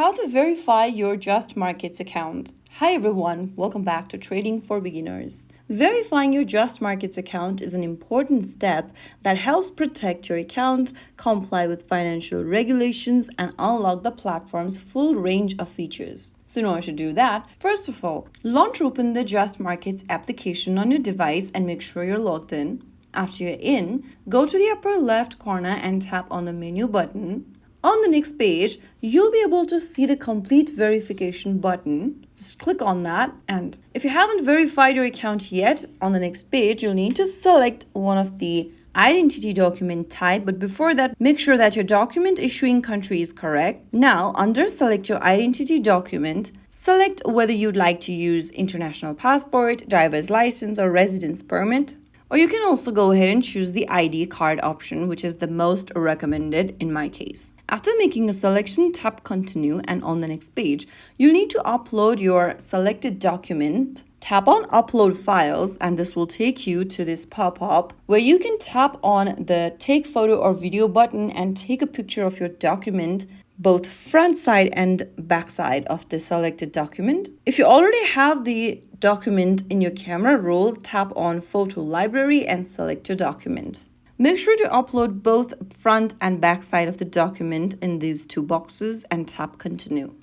How to verify your JustMarkets account. Hi everyone, welcome back to Trading for Beginners. Verifying your JustMarkets account is an important step that helps protect your account, comply with financial regulations, and unlock the platform's full range of features. So in order to do that, first of all, launch or open the JustMarkets application on your device and make sure you're logged in. After you're in, go to the upper left corner and tap on the menu button. On the next page, you'll be able to see the complete verification button. Just click on that, and if you haven't verified your account yet, on the next page, you'll need to select one of the identity document type, but before that, make sure that your document issuing country is correct. Now, under select your identity document, select whether you'd like to use international passport, driver's license, or residence permit. Or you can also go ahead and choose the ID card option, which is the most recommended in my case. After making a selection, tap continue, and on the next page, you'll need to upload your selected document. Tap on upload files, and this will take you to this pop-up where you can tap on the take photo or video button and take a picture of your document, both front side and back side of the selected document. If you already have the document in your camera roll, tap on photo library and select your document. Make sure to upload both front and back side of the document in these two boxes and tap continue.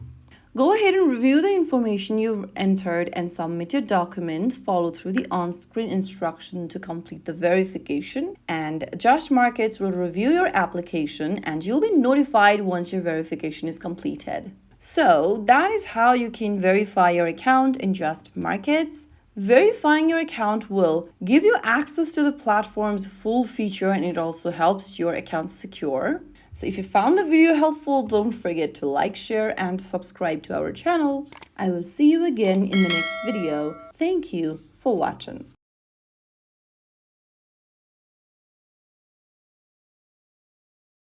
Go ahead and review the information you've entered and submit your document. Follow through the on-screen instruction to complete the verification, and JustMarkets will review your application and you'll be notified once your verification is completed. So that is how you can verify your account in JustMarkets. Verifying your account will give you access to the platform's full feature, and it also helps your account secure. So if you found the video helpful, don't forget to like, share, and subscribe to our channel. I will see you again in the next video. Thank you for watching.